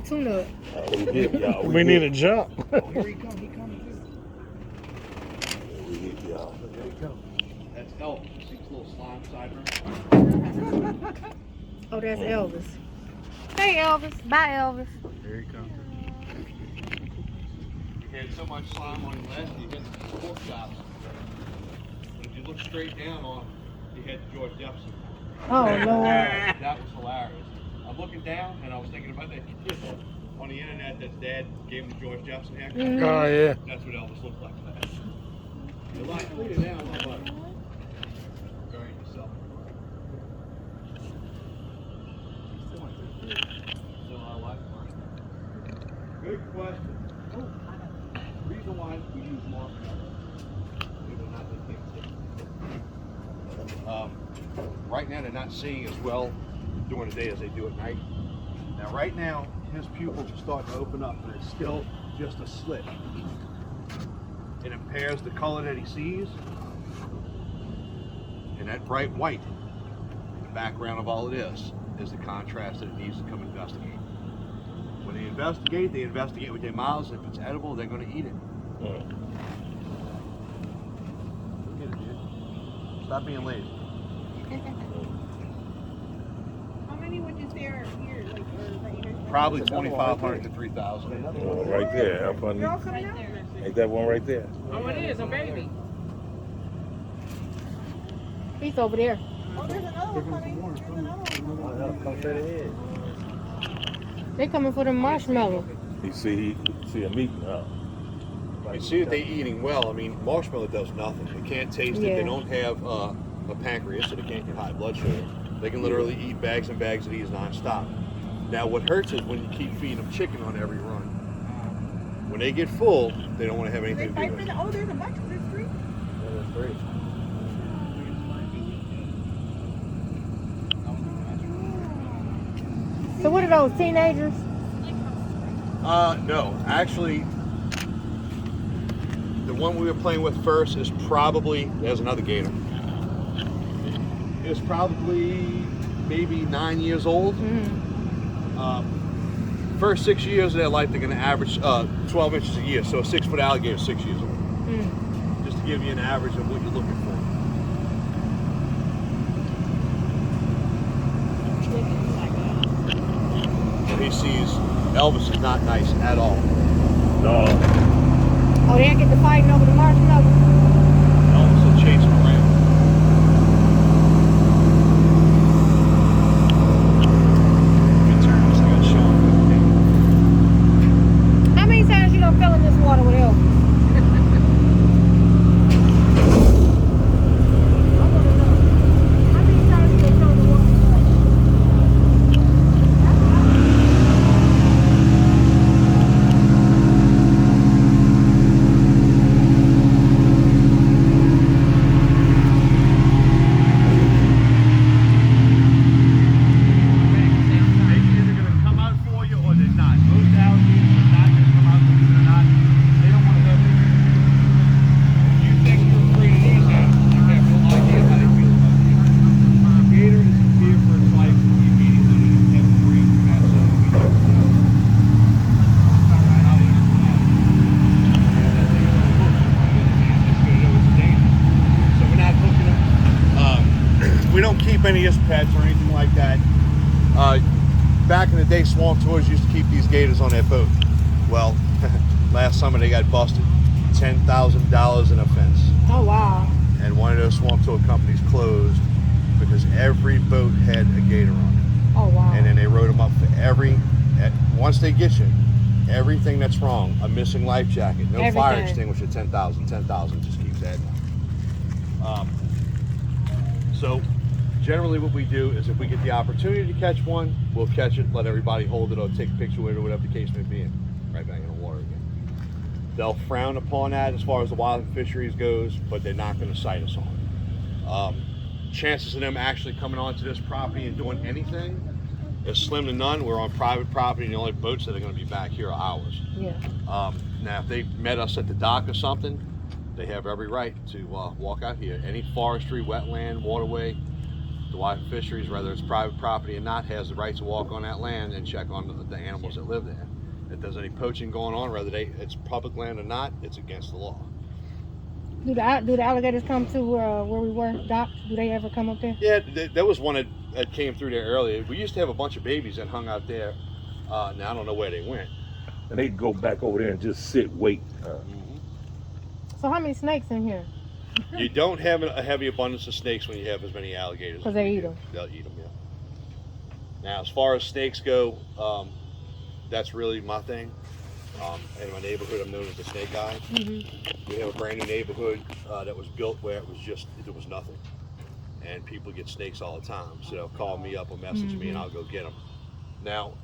tuna. We need a jump. Oh, here he comes. He coming too. Y'all. There you go. That's Elvis. See this little slime sideburn? Oh, that's Elvis. Hey, Elvis. Bye, Elvis. There he comes. You had so much slime on your left, you hit the pork chops. But if you look straight down on, you hit George Jefferson. Oh, Lord. That was hilarious. I'm looking down and I was thinking about that kid on the internet that's dad gave him the George Jefferson haircut. Mhm. Oh, yeah. That's what Elvis looked like. You're like, look at down, how about it? Enjoying yourself. Still our life, Mark. Good question. The reason why we use marshmallow, believe it or not, they can't see. Right now they're not seeing as well during the day as they do at night. Now right now, his pupils are starting to open up, but it's still just a slit. It impairs the color that he sees, and that bright white in the background of all it is the contrast that it needs to come investigate. When they investigate with their mouths. If it's edible, they're going to eat it. Look at it, dude. Stop being lazy. How many would you say are here? Like, or that you guys Probably 2,500 to 3,000. One right there. Up on You're all the, coming out? ain't that one right there? Oh, it is a baby. He's over there. Oh, there's another one coming. There's another one coming. They coming for the marshmallow. You see them eating up. You see that they're eating well. I mean, marshmallow does nothing. They can't taste it. Yeah. They don't have a pancreas, so they can't get high blood sugar. They can literally eat bags and bags of these nonstop. Now, what hurts is when you keep feeding them chicken on every run. When they get full, they don't want to have They anything to fight do for with the, it. oh, there's a bunch. There's three. So what are those, teenagers? No. Actually, the one we were playing with first is probably, there's another gator. It's probably maybe 9 years old. First 6 years of their life, they're going to average 12 inches a year. So a 6 foot alligator is 6 years old. Just to give you an average of what you're looking for. So he sees Elvis is not nice at all. No. Oh, they get to fighting over the marshmallow? Elvis will chase him around. Returns, I got Sean. How many times you gonna fill in this water with Elvis? I wanna know. How many times you gonna fill in the water with Elvis? They're either going to come out for you or they're not. Most alligators are not going to come out, believe it or not. They don't want to have you. If you think you're afraid of these animals, you have no idea how they feel about you. A gator is in fear for its life immediately and free from that zone. So we're not hooking them. We don't keep any as pets or anything like that. Back in the day, swamp tours used to keep these gators on their boat. Well, last summer they got busted. $10,000 in offense. Oh, wow. And one of those swamp tour companies closed because every boat had a gator on it. Oh, wow. And then they wrote them up for once they get you, everything that's wrong, a missing life jacket, no fire Everything. extinguisher, 10,000, just keeps adding up. So generally what we do is if we get the opportunity to catch one, we'll catch it, let everybody hold it or take a picture with it or whatever the case may be, and right back in the water again. They'll frown upon that as far as the wild fisheries goes, but they're not going to cite us on it. Chances of them actually coming onto this property and doing anything is slim to none. We're on private property, and the only boats that are going to be back here are ours. Yeah. Now, if they met us at the dock or something, they have every right to walk out here. Any forestry, wetland, waterway, Wildlife Fisheries, whether it's private property or not, has the right to walk on that land and check on the animals that live there. If there's any poaching going on, whether it's public land or not, it's against the law. Do the alligators come to where we were docked? Do they ever come up there? Yeah, there was one that came through there earlier. We used to have a bunch of babies that hung out there. Now I don't know where they went. And they go back over there and just sit, wait. So how many snakes in here? You don't have a heavy abundance of snakes when you have as many alligators. Because as they we eat do. them. They'll eat them, yeah. Now, as far as snakes go, that's really my thing. In my neighborhood, I'm known as the snake guy. We have a brand new neighborhood that was built where there was nothing. And people get snakes all the time. So they'll call me up or message me and I'll go get them. Now,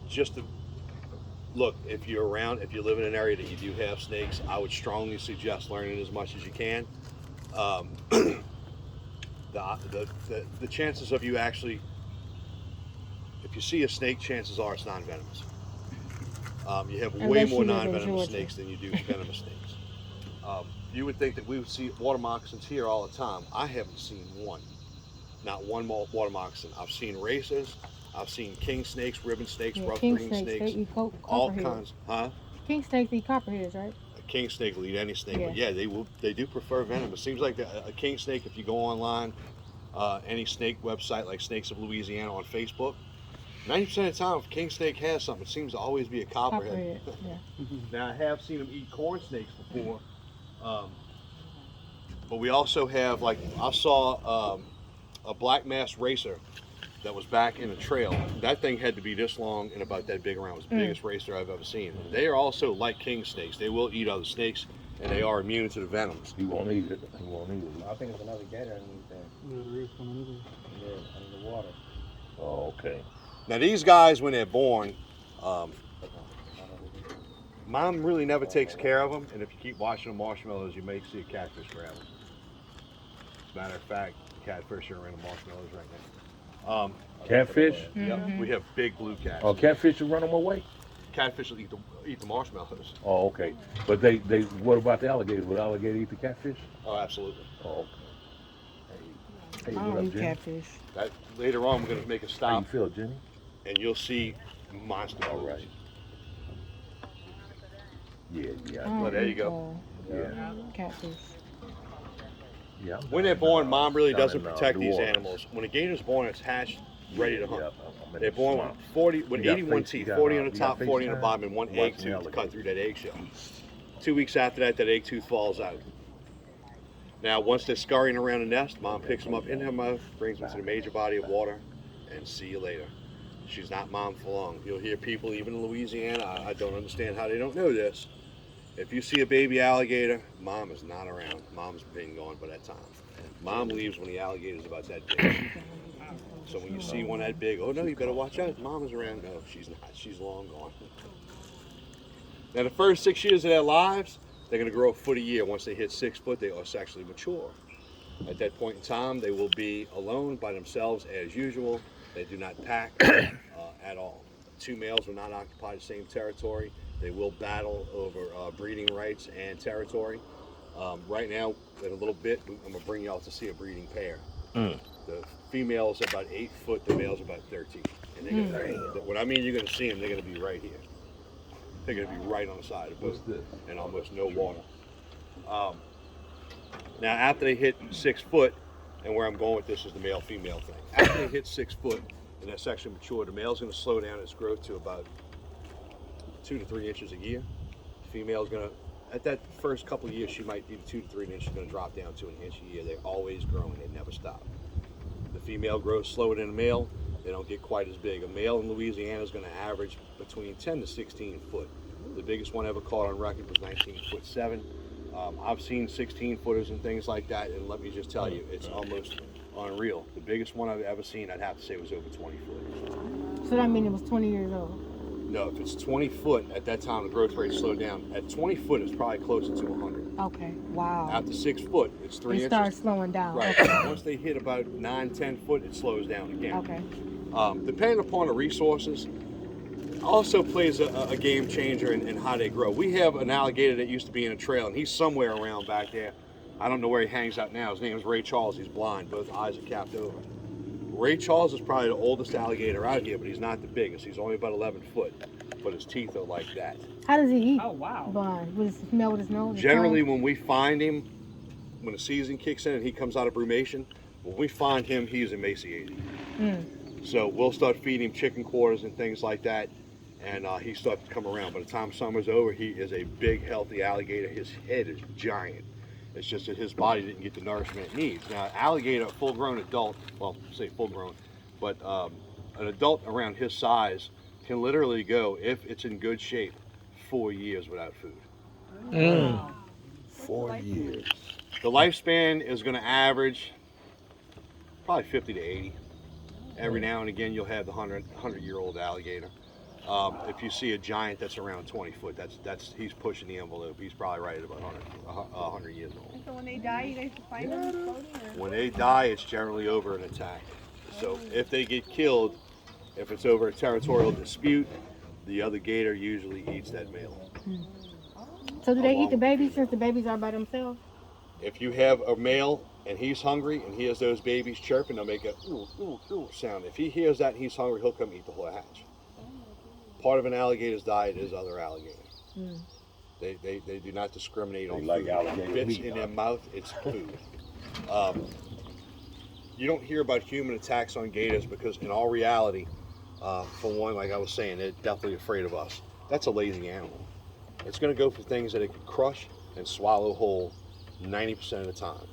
just to look, if you live in an area that you do have snakes, I would strongly suggest learning as much as you can. The chances of you actually, if you see a snake, chances are it's non-venomous. You have way more non-venomous snakes than you do venomous snakes. You would think that we would see water moccasins here all the time. I haven't seen one, not one water moccasin. I've seen racers. I've seen king snakes, ribbon snakes, rough green snakes, they eat all copperheads. kinds. Huh? King snakes eat copperheads, right? A king snake will eat any snake, but yeah, they do prefer venom. It seems like a king snake, if you go online, any snake website like Snakes of Louisiana on Facebook, 90% of the time, if king snake has something, it seems to always be a copperhead. Yeah. Now, I have seen them eat corn snakes before, but we also have, like, I saw a black mass racer that was back in a trail. That thing had to be this long and about that big around. It was the biggest racer I've ever seen. They are also like king snakes. They will eat other snakes, and they are immune to the venoms. He won't eat it. He won't eat it. I think it's another gator underneath there. Yeah, under the water. Oh, okay. Now, these guys, when they're born, mom really never takes care of them, and if you keep watching the marshmallows, you may see a catfish grab them. As a matter of fact, the catfish are in the marshmallows right now. Catfish? Yep, we have big blue cats. Oh, catfish will run them away? Catfish will eat the marshmallows. Oh, okay. But they what about the alligators? Would alligator eat the catfish? Oh, absolutely. Oh, okay. Hey, I what don't up, eat Jenny? catfish. That, later on, we're going to make a How you stop, feel, Jenny? and you'll see monster All moves. right. Yeah, I yeah, don't Well, there you eat, go. yeah. Catfish. Yeah. When they're born, mom really down doesn't in, protect New these Orleans. animals. When a gator's born, it's hatched, ready to hunt. Yeah, I'm in They're the born swamp. with 40, with You got 81 face- you teeth, got, 40 on you the got top, 40 on the FaceTime? bottom, and one I'm egg watching tooth to alligators. cut through that eggshell. 2 weeks after that, that egg tooth falls out. Now, once they're scurrying around the nest, mom picks them up in her mouth, brings them to the major body of water, and see you later. She's not mom for long. You'll hear people, even in Louisiana, I don't understand how they don't know this. If you see a baby alligator, mom is not around. Mom's been gone by that time. Mom leaves when the alligator's about that big. So when you see one that big, oh no, you better watch out. Mom is around. No, she's not. She's long gone. Now the first 6 years of their lives, they're going to grow a foot a year. Once they hit 6 foot, they are sexually mature. At that point in time, they will be alone by themselves as usual. They do not pack at all. Two males will not occupy the same territory. They will battle over breeding rights and territory. Right now, in a little bit, I'm going to bring y'all to see a breeding pair. The females are about 8 foot, the males are about 13. And they're gonna, when I mean you're going to see them, they're going to be right here. They're going to be right on the side of the boat. What's this? And almost no water. Now, after they hit 6 foot, and where I'm going with this is the male-female thing. After they hit 6 foot and they're sexually mature, the male's going to slow down its growth to about 2 to 3 inches a year. The female's going to, at that first couple of years, she might be 2 to 3 inches, going to drop down to an inch a year. They're always growing, they never stop. The female grows slower than the male. They don't get quite as big. A male in Louisiana is going to average between 10 to 16 foot. The biggest one ever caught on record was 19'7". I've seen 16 footers and things like that, and let me just tell you, it's almost unreal. The biggest one I've ever seen, I'd have to say, was over 20 foot. So that means it was 20 years old. No, if it's 20 foot, at that time the growth rate slowed down. At 20 foot, it's probably closer to 100. Okay, wow. After 6 foot, it's 3 It inches. starts slowing down. Right. Okay. Once they hit about 9, 10 foot, it slows down again. Okay. Depending upon the resources, also plays a game changer in how they grow. We have an alligator that used to be in a trail, and he's somewhere around back there. I don't know where he hangs out now. His name is Ray Charles. He's blind. Both eyes are capped over. Ray Charles is probably the oldest alligator out here, but he's not the biggest. He's only about 11 foot, but his teeth are like that. How does he eat? Oh wow. Blind. With his smell with his nose? his Generally, tongue? when we find him, when the season kicks in and he comes out of brumation, when we find him, he's emaciated. So we'll start feeding him chicken quarters and things like that, and he starts to come around. By the time summer's over, he is a big, healthy alligator. His head is giant. It's just that his body didn't get the nourishment it needs. Now, alligator, full-grown adult, well, say full-grown, but an adult around his size can literally go, if it's in good shape, 4 years without food. 4 years. The lifespan is going to average probably 50 to 80. Every now and again, you'll have the 100-year-old alligator. If you see a giant that's around 20 foot, that's he's pushing the envelope. He's probably right at about 100 years old. And so when they die, you guys find them floating? Or? When they die, it's generally over an attack. So if they get killed, if it's over a territorial dispute, the other gator usually eats that male. So do they along eat the with babies female. since the babies are by themselves? If you have a male and he's hungry and he hears those babies chirping, they'll make a ooh, ooh, ooh sound. If he hears that and he's hungry, he'll come eat the whole hatch. Part of an alligator's diet is other alligators. They do not discriminate on like food. alligator Bits meat, in huh? their mouth, it's food. You don't hear about human attacks on gators because in all reality, for one, like I was saying, they're definitely afraid of us. That's a lazy animal. It's going to go for things that it can crush and swallow whole 90% of the time.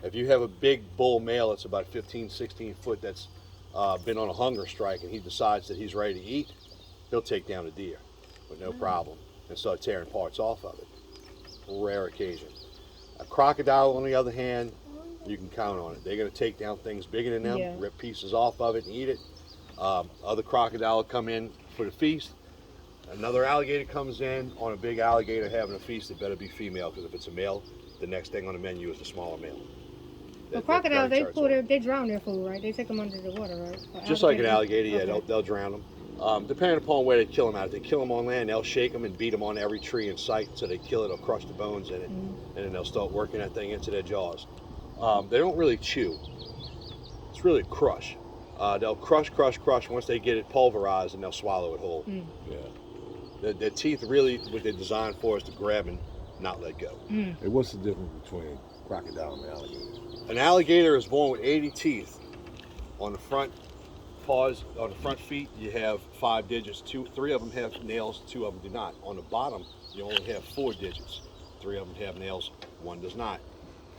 If you have a big bull male that's about 15, 16 foot that's been on a hunger strike and he decides that he's ready to eat, he'll take down a deer with no problem and start tearing parts off of it. Rare occasion. A crocodile, on the other hand, you can count on it. They're going to take down things bigger than them, Yeah. rip pieces off of it and eat it. Other crocodile come in for the feast. Another alligator comes in on a big alligator having a feast. It better be female, because if it's a male, the next thing on the menu is the smaller male. The They're crocodiles, very they territorial. they drown their food, right? They take them under the water, right? Just like an Alligators- alligator, yeah, okay. they'll drown them. Depending upon where they kill them at. If they kill them on land, they'll shake them and beat them on every tree in sight until they kill it or crush the bones in it, and then they'll start working that thing into their jaws. They don't really chew. It's really crush. They'll crush. Once they get it pulverized, and they'll swallow it whole. Yeah. Their teeth really, what they're designed for is to grab and not let go. Hey, what's the difference between crocodile and alligator? An alligator is born with 80 teeth. On the front paws, on the front feet, you have 5 digits. 3 of them have nails, 2 of them do not. On the bottom, you only have 4 digits. 3 of them have nails, 1 does not.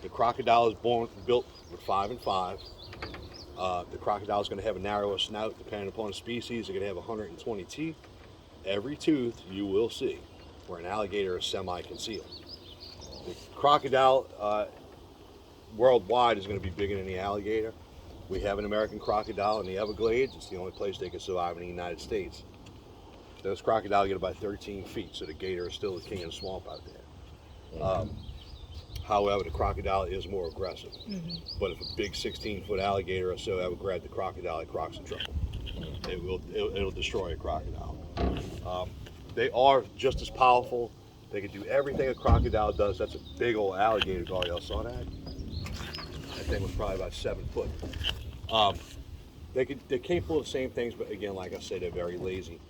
The crocodile is built with 5 and 5. The crocodile is going to have a narrower snout. Depending upon the species, they're going to have 120 teeth. Every tooth you will see, where an alligator is semi-concealed. The crocodile worldwide is going to be bigger than the alligator. We have an American crocodile in the Everglades. It's the only place they can survive in the United States. Those crocodiles get about 13 feet, so the gator is still the king of the swamp out there. However, the crocodile is more aggressive. But if a big 16-foot alligator or so ever grabbed the crocodile, it croc's in trouble. It'll destroy a crocodile. They are just as powerful. They can do everything a crocodile does. That's a big old alligator. Oh, y'all saw that? That thing was probably about 7 foot. They're capable of the same things, but again, like I said, they're very lazy.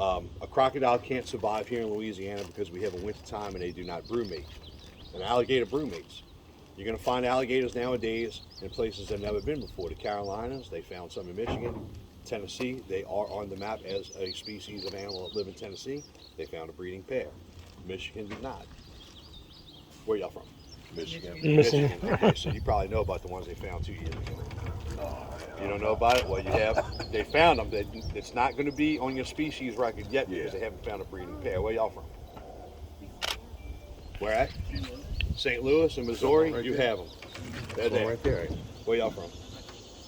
A crocodile can't survive here in Louisiana because we have a winter time and they do not brumate. An alligator brumates. You're going to find alligators nowadays in places they've never been before. The Carolinas, they found some in Michigan. Tennessee, they are on the map as a species of animal that live in Tennessee. They found a breeding pair. Michigan did not. Where y'all from? Michigan. Michigan. Okay, so you probably know about the ones they found 2 years ago. You don't know about it? Well, you have. They found them. It's not going to be on your species record yet because they haven't found a breeding pair. Where y'all from? Where at? St. Louis and Missouri. Right You there. have them. They're there. Right there. Where y'all from?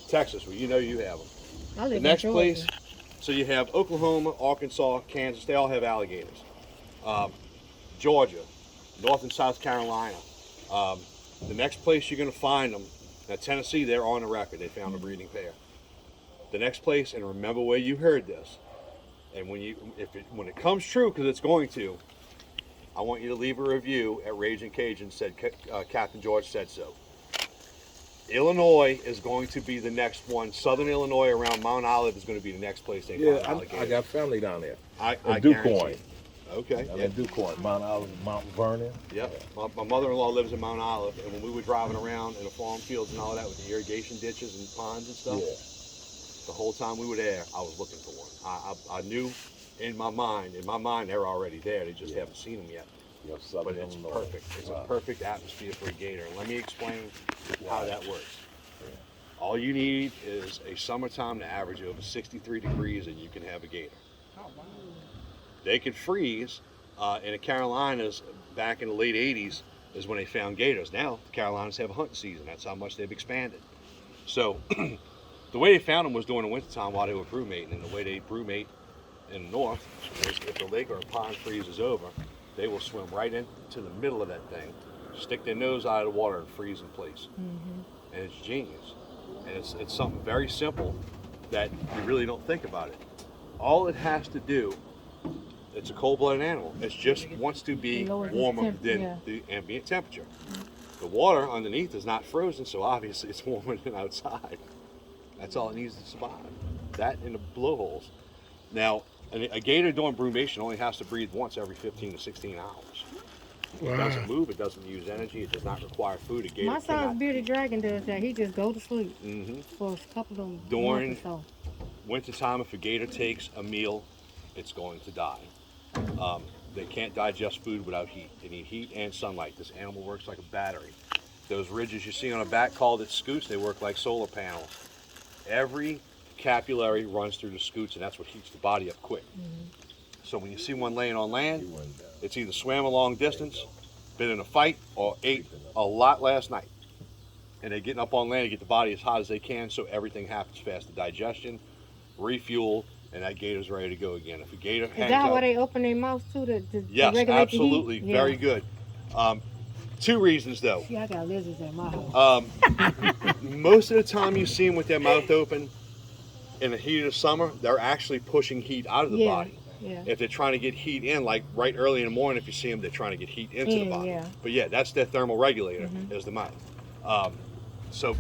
Texas. Well, you know you have them. I live The in next Georgia. place, so you have Oklahoma, Arkansas, Kansas, they all have alligators. Georgia, North and South Carolina. The next place you're going to find them, now Tennessee, they're on the record, they found a breeding pair. The next place, and remember where you heard this, and when it comes true, because it's going to, I want you to leave a review at Ragin Cajun. Said Captain George said so. Illinois is going to be the next one. Southern Illinois around Mount Olive is going to be the next place they find alligators. I got family down there. I DuQuoin. guarantee. Okay. I'm in DuQuoin, Mount Olive, Mount Vernon. Yep. My mother-in-law lives in Mount Olive, and when we were driving around in the farm fields and all that with the irrigation ditches and ponds and stuff, the whole time we were there, I was looking for one. I knew in my mind they're already there. They just haven't seen them yet. Yep, But it's perfect. It's a perfect atmosphere for a gator. And let me explain how that works. All you need is a summertime to average over 63 degrees, and you can have a gator. They could freeze. In the Carolinas, back in the late 80s, is when they found gators. Now, the Carolinas have a hunting season. That's how much they've expanded. So, the way they found them was during the wintertime while they were brewmating. And the way they brewmate in the north is if the lake or a pond freezes over, they will swim right into the middle of that thing, stick their nose out of the water, and freeze in place. And it's genius. And it's something very simple that you really don't think about it. All it has to do, it's a cold-blooded animal. It just wants to be warmer than the ambient temperature. The water underneath is not frozen, so obviously it's warmer than outside. That's all it needs to survive. That and the blowholes. Now, a gator during brumation only has to breathe once every 15 to 16 hours. It doesn't move, it doesn't use energy, it does not require food. A gator My son's bearded dragon does that. He just go to sleep for a couple of months during or so. wintertime, if a gator takes a meal, it's going to die. They can't digest food without heat. They need heat and sunlight. This animal works like a battery. Those ridges you see on the back called its scoots, they work like solar panels. Every capillary runs through the scoots, and that's what heats the body up quick. So when you see one laying on land, it's either swam a long distance, been in a fight, or ate a lot last night. And they're getting up on land to get the body as hot as they can, so everything happens fast. The digestion, refuel, and that gator's ready to go again. If a gator hangs Is that out, why they open their mouths too to yes, regulate absolutely, the heat? very good. Two reasons though. See, I got lizards at my house. Most of the time you see them with their mouth open in the heat of the summer, they're actually pushing heat out of the body. If they're trying to get heat in, like right early in the morning, if you see them, they're trying to get heat into the body. But yeah, that's their thermal regulator, is the mouth. So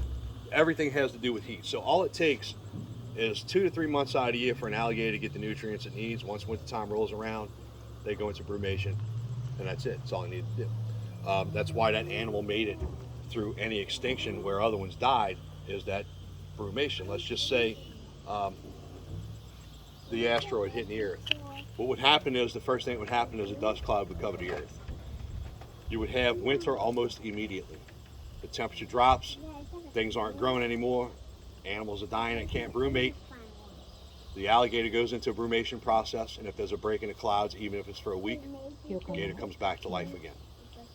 everything has to do with heat. So all it takes is 2 to 3 months out of the year for an alligator to get the nutrients it needs. Once wintertime rolls around, they go into brumation, and that's it. That's all I need to do. That's why that animal made it through any extinction where other ones died, is that brumation. Let's just say the asteroid hitting the Earth. What would happen is, the first thing that would happen is a dust cloud would cover the Earth. You would have winter almost immediately. The temperature drops, things aren't growing anymore, animals are dying and can't brumate. The alligator goes into a brumation process, and if there's a break in the clouds, even if it's for a week, the gator comes back to life again.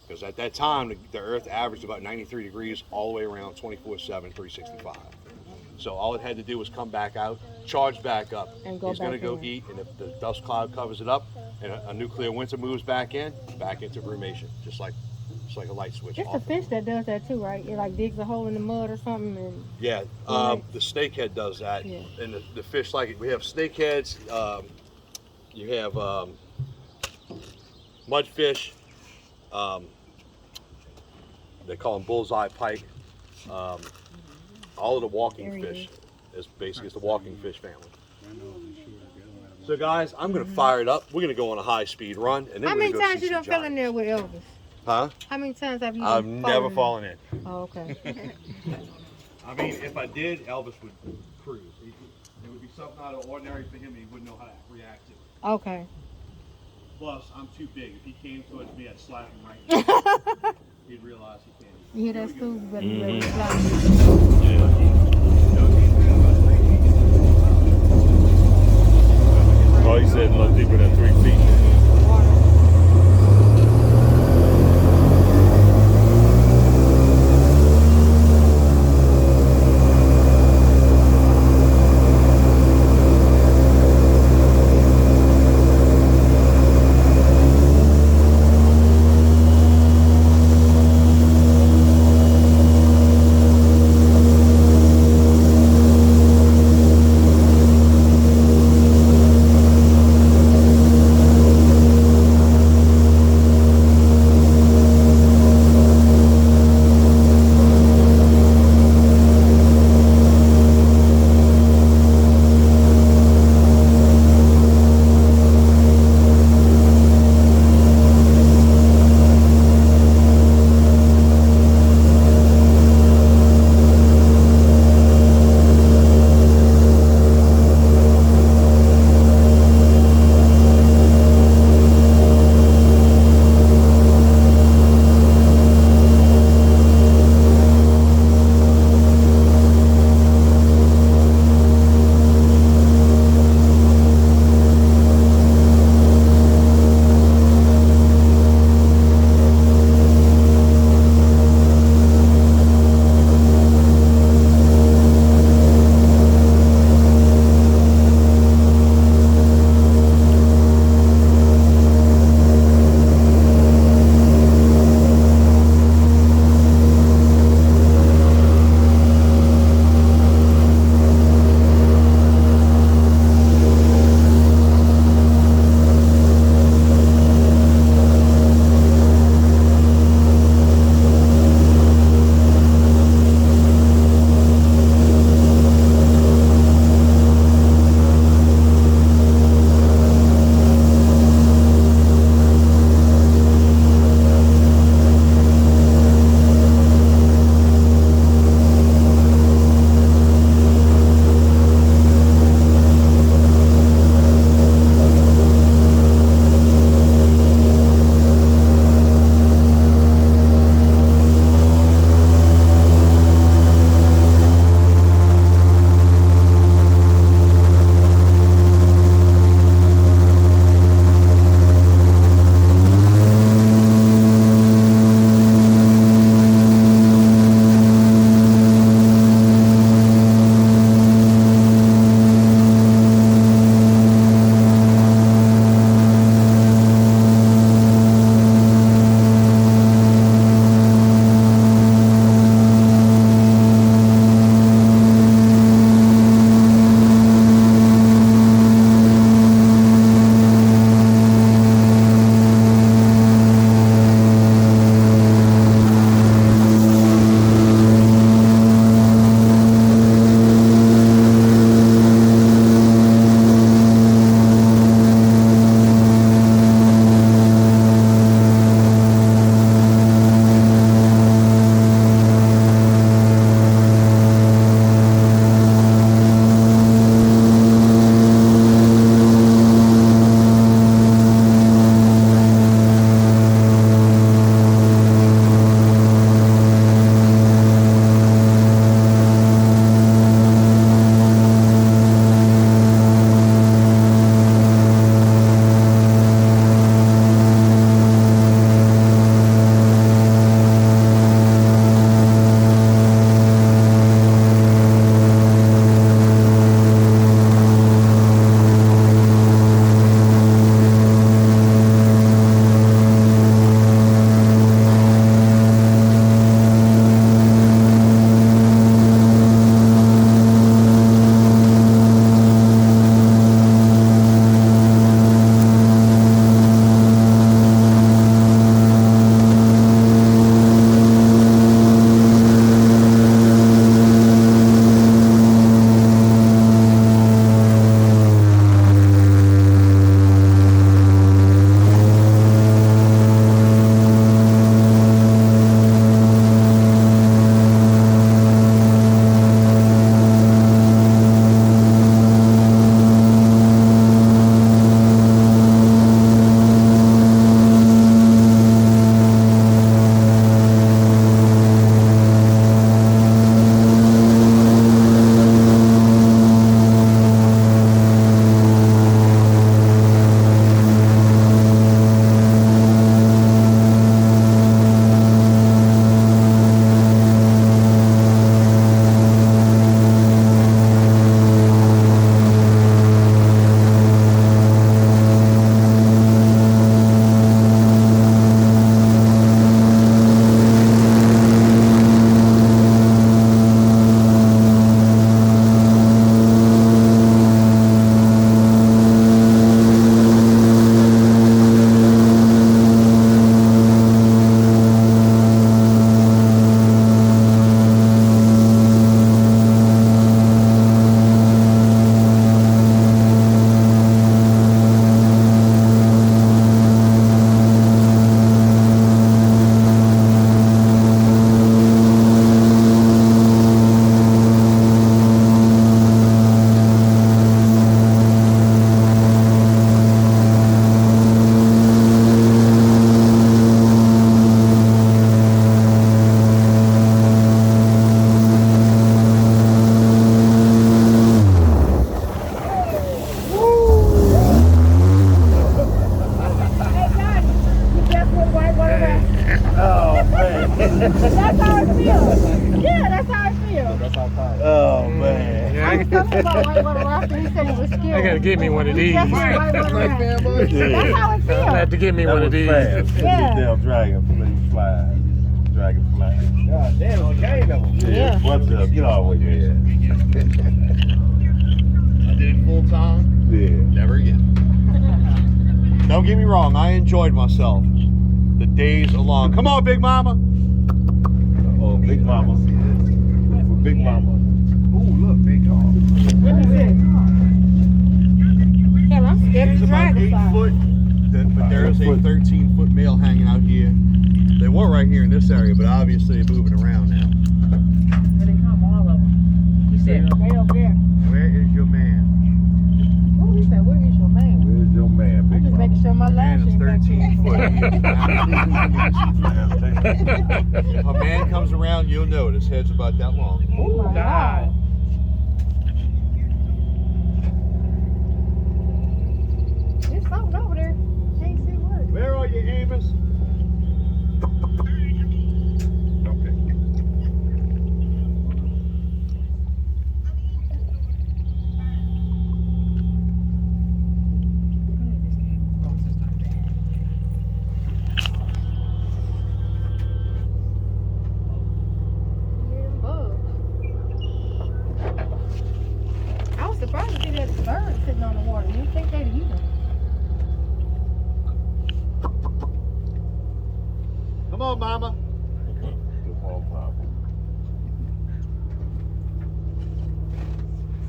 Because at that time, the Earth averaged about 93 degrees all the way around 24/7, 365. So all it had to do was come back out, charge back up. And go He's going to back go in. eat, and if the dust cloud covers it up, and a nuclear winter moves back into brumation, just like a light switch. It's a fish that does that too, right? It like digs a hole in the mud or something. And Yeah, the snakehead does that, and the fish like it. We have snakeheads. You have mudfish. They call them bullseye pike. All of the walking fish is basically the walking fish family. So guys, I'm gonna fire it up. We're gonna go on a high-speed run, and then how we're many gonna go times see you some done fell in there with Elvis? Huh? How many times have you? I've never fallen in. Oh, okay. I mean, if I did, Elvis would cruise. It would be something out of ordinary for him, and he wouldn't know how to react to it. Okay. Plus, I'm too big. If he came towards me, I'd slap him right now. He'd realize he can't. You hear that, Stu? You better be ready to fly. Oh, he said no deeper than 3 feet. That's how it feels. Yeah, that's how it feels. That's how tired. Oh man. I was telling him about whitewater rafting. He said it was scary. I gotta get me one of We these. just went whitewater Like rafting. fanboy. That's how it I feels. had to get me That one of was these. fast. Yeah. Damn dragonfly. God damn, it's a game of them. Yeah. What's up? Get off with me. I did it full time. Yeah. Never again. Don't get me wrong, I enjoyed myself. The days along. Come on, Big Mama. Oh, Big Mama. For Big Mama. Ooh, look, big dog. What is it? Hell, I'm scared of He's the about 8 dragonfly. foot, but there is a 13-foot male hanging out here. They were right here in this area, but obviously they're moving around now. But they come all of them. He said, Way over there. Where is your man? Oh, he said, where is your man? Where's your man, I'm Big just Mama? making sure my Man lash is ain't back 13 foot. If a man comes around, you'll know his head's about that long. Oh my God. There's something over there. Can't see what. Where are you, Amos? Okay. I was surprised to see that bird sitting on the water. You think they'd eat them? Come on, Mama. Come on, Mama.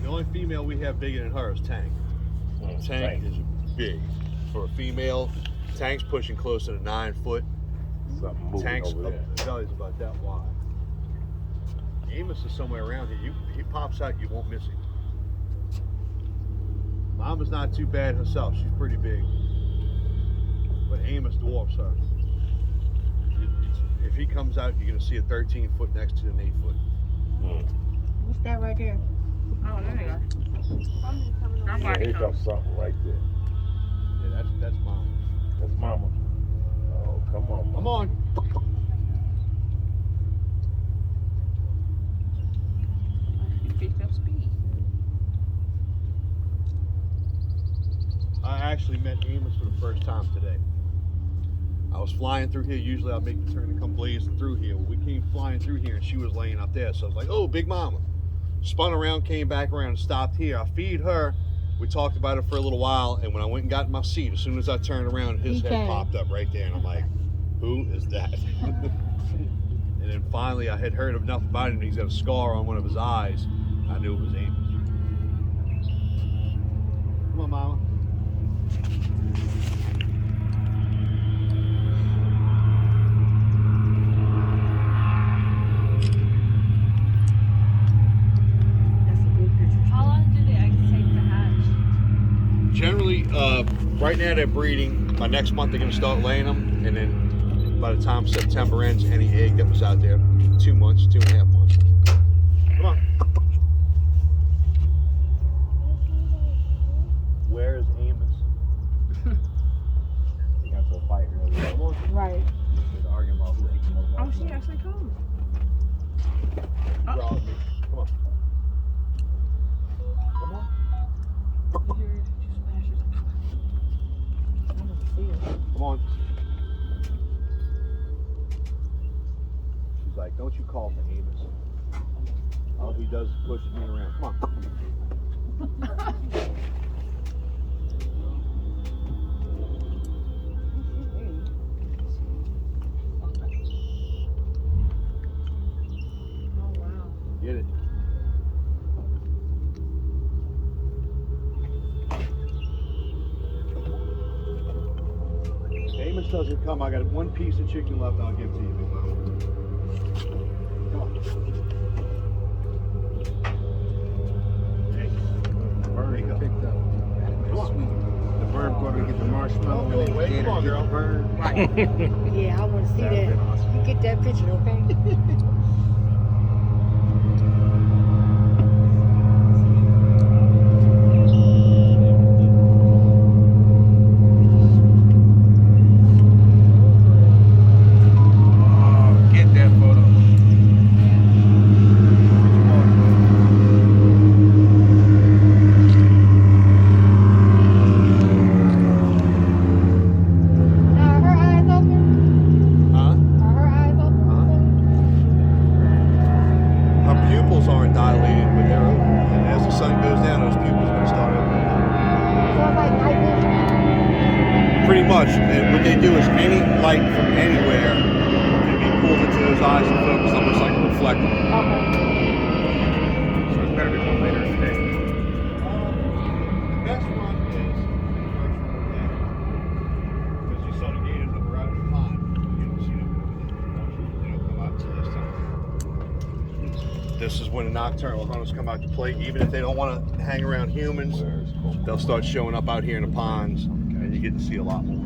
The only female we have bigger than her is Tank. Tank is big. For a female, Tank's pushing closer to 9 foot. Something moving Tank's over there. belly's about that wide. Amos is somewhere around here. He pops out, you won't miss him. Mama's not too bad herself. She's pretty big. But Amos dwarfs her. If he comes out, you're going to see a 13-foot next to an 8-foot. What's that right there? oh, there they go. I'm Yeah, watching here them. comes something right there. Yeah, that's Mama. That's Mama. Oh, come on, Mama. Come on. He picked up speed. I actually met Amos for the first time today. I was flying through here. Usually I make the turn and come blazing through here. Well, we came flying through here and she was laying up there. So I was like, oh, Big Mama. Spun around, came back around, and stopped here. I feed her. We talked about it for a little while. And when I went and got in my seat, as soon as I turned around, his He head came. popped up right there. And I'm like, who is that? And then finally I had heard enough about him. He's got a scar on one of his eyes. I knew it was Amos. Come on, Mama. That's a good picture. How long do the eggs take to hatch? Generally, right now they're breeding. By next month they're going to start laying them, and then by the time September ends, any egg that was out there, 2 months, 2.5 months. Come on. Where is Amos? They got to a fight earlier. Come on. Right. They was arguing about who ate the most. Oh, she actually comes. Come on. Come on. Come on. Come on. She's like, don't you call for Amos. All he does is pushes me around. Come on. Oh, wow. Get it. If Amos doesn't come, I got one piece of chicken left. I'll give to you, Big Mama. Come on. Hey, Bird Wake up. picked up. Come on. Sweet. The bird brought her to get the marshmallow Oh, and then wait, the gator come on, to get girl. the bird. Yeah, I want to see That would've that. been awesome. You get that picture, okay? Oh, sun goes down, those pupils are going to start opening up. So it's like night vision. Pretty much. And what they do is any light from anywhere can be pulled into those eyes and focused almost like a reflector. Okay. So it's better to come later in the day. The best one is the first one of the day. Because you saw the gators that were out in the pond. You don't see them they don't come out until this time. This is when the nocturnal hunters come out to play. Even if they don't want to hang around humans, they'll start showing up out here in the ponds, and you get to see a lot more.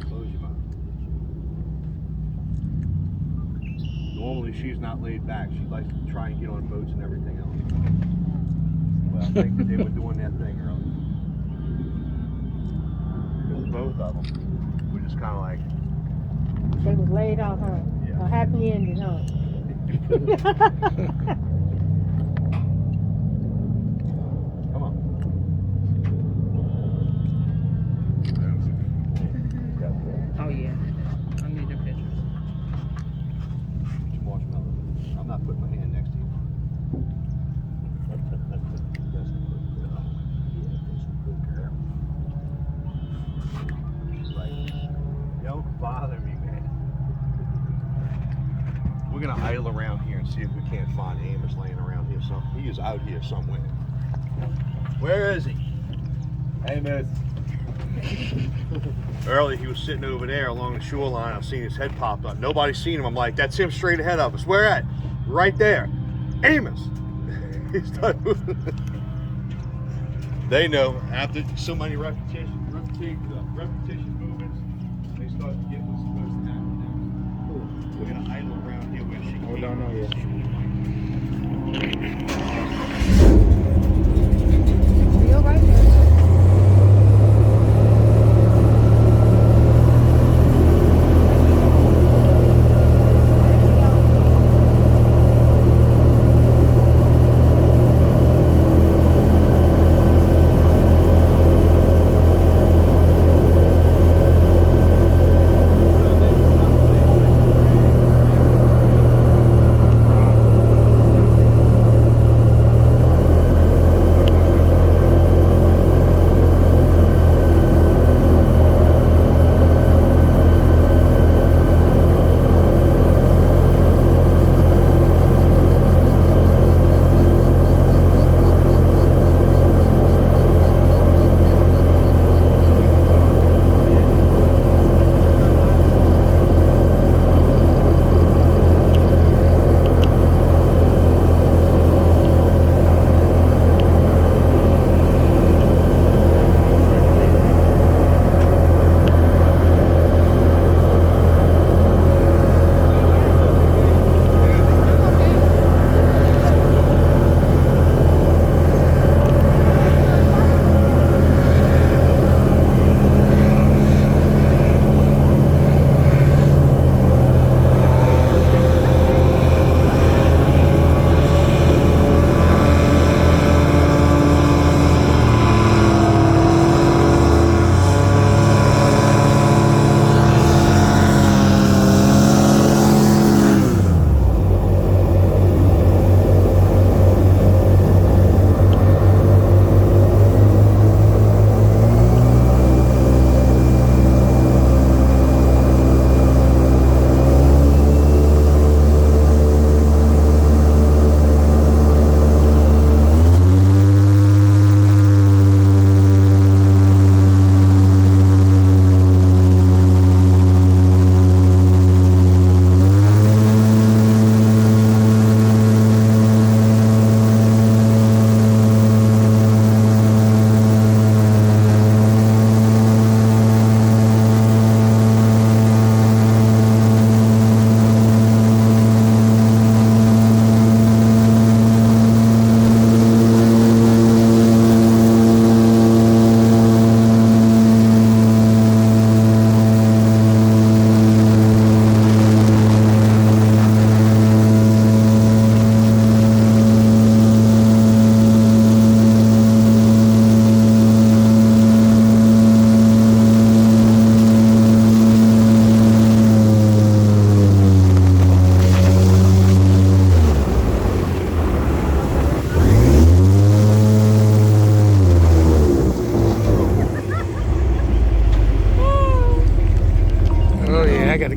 Close your mouth. Normally she's not laid back. She likes to try and get on boats and everything else. Well, I think they were doing that thing earlier. Both of them. We're just kind of like, They was laid out, huh? Yeah. A happy ending, huh? come on. Oh yeah. I need the pictures. Get your marshmallow. I'm not putting my hand next to you. Don't bother me, man. We're gonna idle around here and see if we can't find Amos laying around here. He is out here somewhere. Where is he? Amos. Earlier he was sitting over there along the shoreline. I've seen his head pop up. Nobody's seen him. I'm like, that's him straight ahead of us. Where at? Right there. Amos. He's done moving. They know after so many repetition movements, they start to get what's supposed to happen now. We're gonna idle around here where she can. Oh, don't know yet. Still right there.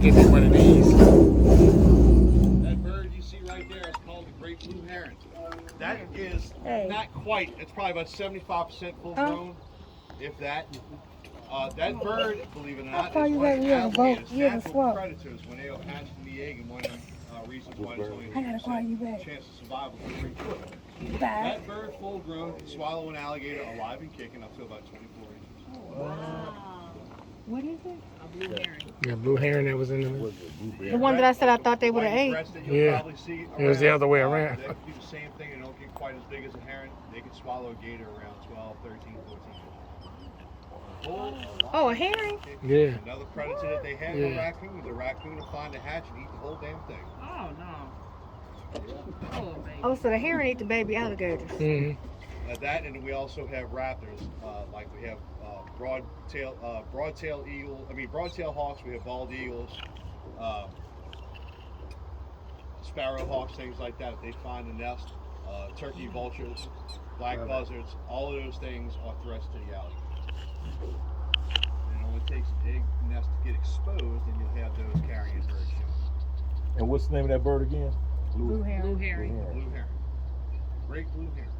get me one of these. That bird you see right there is called the great blue heron. That is not quite. It's probably about 75% full grown, if that. That bird, believe it or not, is one of the natural predators when they are hatched in the egg, and one of the reasons why there's only a chance of survival for 3 foot. That bird, full grown, can swallow an alligator alive and kicking up to about 24 inches. Wow. What is it? A blue heron. Yeah, blue heron that was in the. The one that I said I thought they would have ate. Yeah. It was the other way around. They could do the same thing. They don't get quite as big as a heron. They can swallow a gator around 12, 13, 14 inches. Oh, a herring? Yeah. Another predator that they have is a raccoon. The raccoon will find a hatch and eat the whole damn thing. Oh no. Oh, baby. Oh, so the herring ate the baby alligators. Mm-hmm. That, and we also have raptors. Like we have broad-tail hawks. We have bald eagles, sparrow hawks, things like that. They find a nest. Turkey vultures, black buzzards. All of those things are threats to the alligator. And it only takes a big nest to get exposed, and you'll have those carrying birds showing. And what's the name of that bird again? Blue herring. Blue heron. Blue heron. Great blue heron.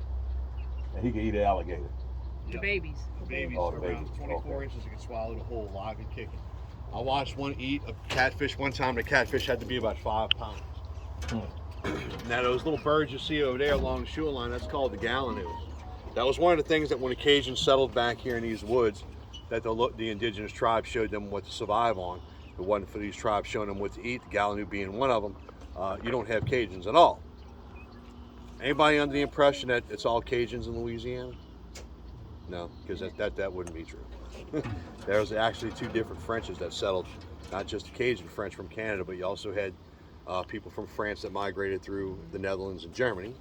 And he can eat an alligator. The babies. The babies Oh, are the around babies. 24 Okay. inches. It can swallow the whole live and kicking. I watched one eat a catfish one time. The catfish had to be about 5 pounds. Now those little birds you see over there along the shoreline, that's called the gallinoo. That was one of the things that when the Cajuns settled back here in these woods, that the indigenous tribes showed them what to survive on. If it wasn't for these tribes showing them what to eat, the gallinoo being one of them, you don't have Cajuns at all. Anybody under the impression that it's all Cajuns in Louisiana? No, because that wouldn't be true. There's actually 2 different Frenches that settled, not just the Cajun French from Canada, but you also had people from France that migrated through the Netherlands and Germany.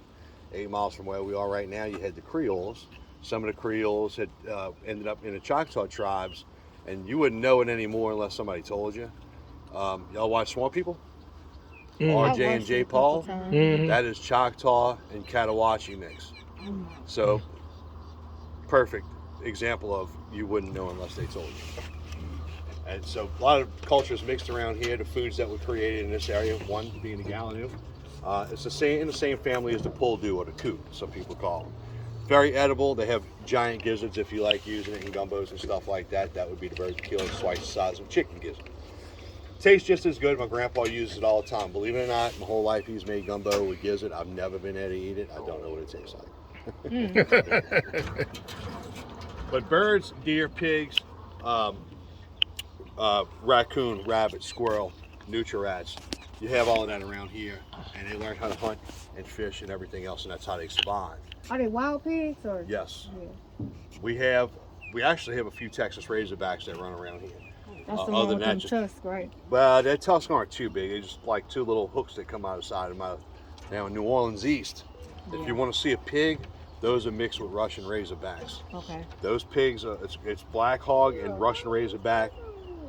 8 miles from where we are right now, you had the Creoles. Some of the Creoles had ended up in the Choctaw tribes, and you wouldn't know it anymore unless somebody told you. Y'all watch Swamp People? RJ and J. Paul? That is Choctaw and Catawatchee mix. So, perfect example of you wouldn't know unless they told you. And so a lot of cultures mixed around here, the foods that were created in this area, one being the gallinoo. It's in the same family as the pouldu or the coot, some people call them. Very edible. They have giant gizzards if you like using it in gumbos and stuff like that. That would be the bird that kills twice the size of a chicken gizzard. Tastes just as good. My grandpa uses it all the time. Believe it or not, my whole life he's made gumbo with gizzard. I've never been able to eat it. I don't know what it tastes like. But birds, deer, pigs, raccoon, rabbit, squirrel, nutria-rats, you have all of that around here, and they learn how to hunt and fish and everything else, and that's how they survive. Are they wild pigs or? Yes. Yeah. We actually have a few Texas Razorbacks that run around here. That's the one with them tusks, right? Well, their tusks aren't too big. They're just like 2 little hooks that come out of the side of them. Now in New Orleans East, if you want to see a pig, those are mixed with Russian Razorbacks. Okay. Those pigs, it's black hog and Russian Razorback.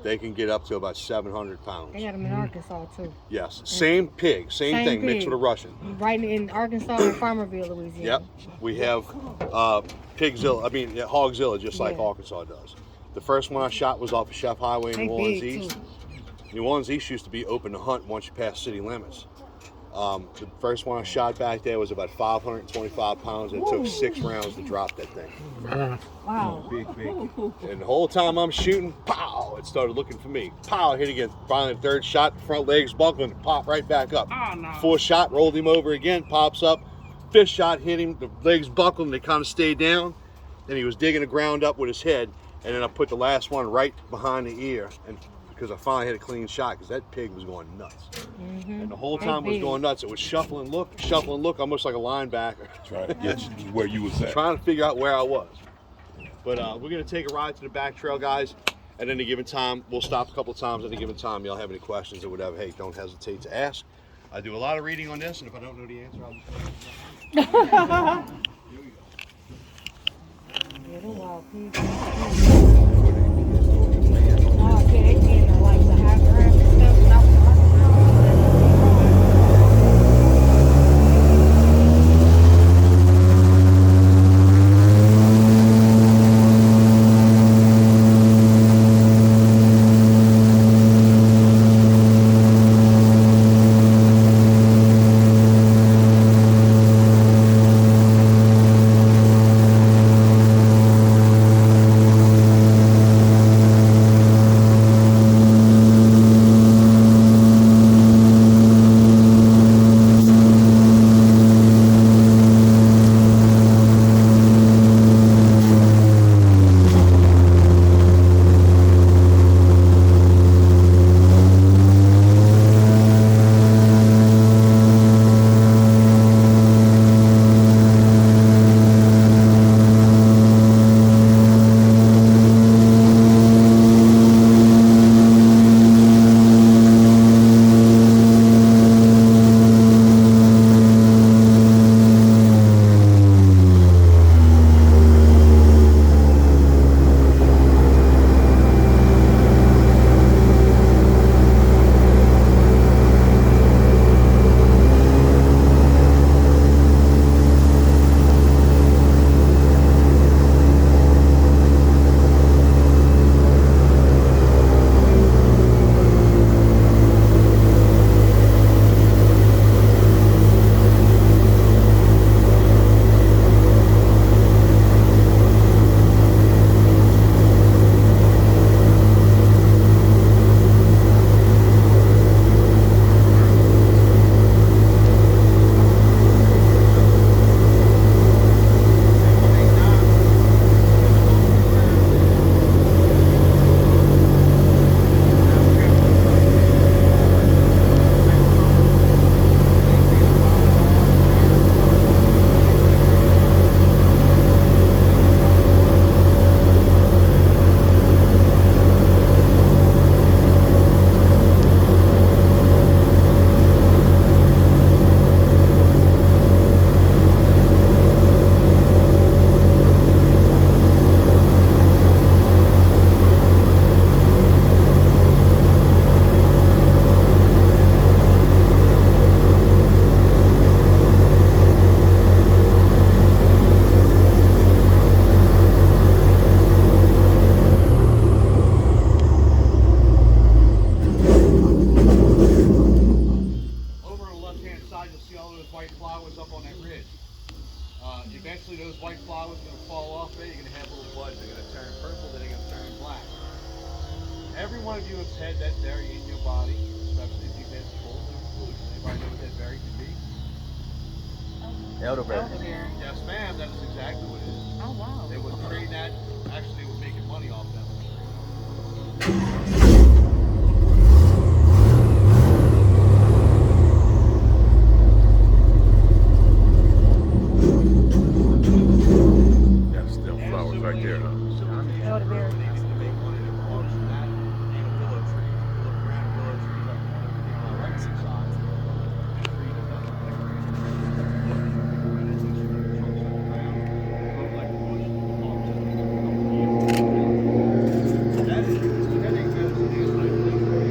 They can get up to about 700 pounds. They got them in Arkansas too. Yes, same pig, same thing, mixed with a Russian. Right in Arkansas and Farmerville, Louisiana. Yep, we have Hogzilla, just like Arkansas does. The first one I shot was off of Chef Highway in New Orleans East. New Orleans East used to be open to hunt once you pass city limits. The first one I shot back there was about 525 pounds, and it took 6 rounds to drop that thing. Wow. Big. And the whole time I'm shooting, pow, it started looking for me. Pow, hit again. Finally, the 3rd shot, front legs buckling, pop right back up. Oh, no. 4th shot, rolled him over again, pops up. 5th shot, hit him, the legs buckled, and they kind of stayed down. Then he was digging the ground up with his head, and then I put the last one right behind the ear, and because I finally had a clean shot, because that pig was going nuts. And the whole time it was going nuts. It was shuffling look, almost like a linebacker. Trying to get you where you was at. Trying to figure out where I was. But we're going to take a ride to the back trail, guys. At any given time, we'll stop a couple of times at any given time. Y'all have any questions or whatever, hey, don't hesitate to ask. I do a lot of reading on this, and if I don't know the answer, I'll just Here we go. Yeah, they're wild pigs. Oh, yeah, they be in the, like, the high grass and stuff. And I every one of you has had that berry in your body, especially if you've had cold and flu. Anybody know what that berry can be? Elderberry. Yes, ma'am. That is exactly what it is. Oh, wow. They would trade that. Actually, they were making money off them. That's them flowers right there, huh? Elderberry. They needed to make money that belongs to that and a willow tree. You look around, willow trees up on everything on the right hand side. The tree that doesn't like rain. When it just chunks on the ground, grow like a bush, you talk to it in a couple of years. That is headache medicine, anti-inflammatory.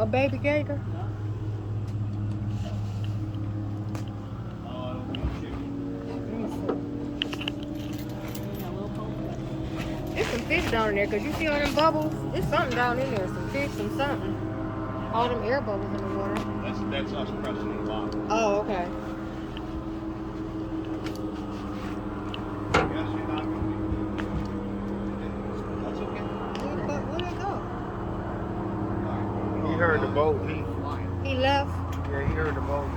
A baby gator? There's some fish down in there, cause you see all them bubbles? There's something down in there, some fish, some something. All them air bubbles in the water. That's us pressing the bottom. Oh, okay. Yes, you're not gonna be. That's okay. Where'd it go? He heard the boat. He left. Yeah, he heard the boat.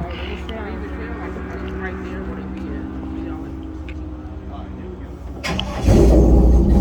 Alright, let me sit down. Right there where they be at. You know, All right, here we go.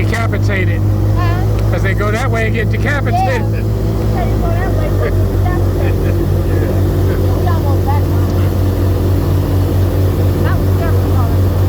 decapitated. Huh? As they go that way and get decapitated. Yeah. You said you go that way, but you decapitated. We almost got it. That was several cars.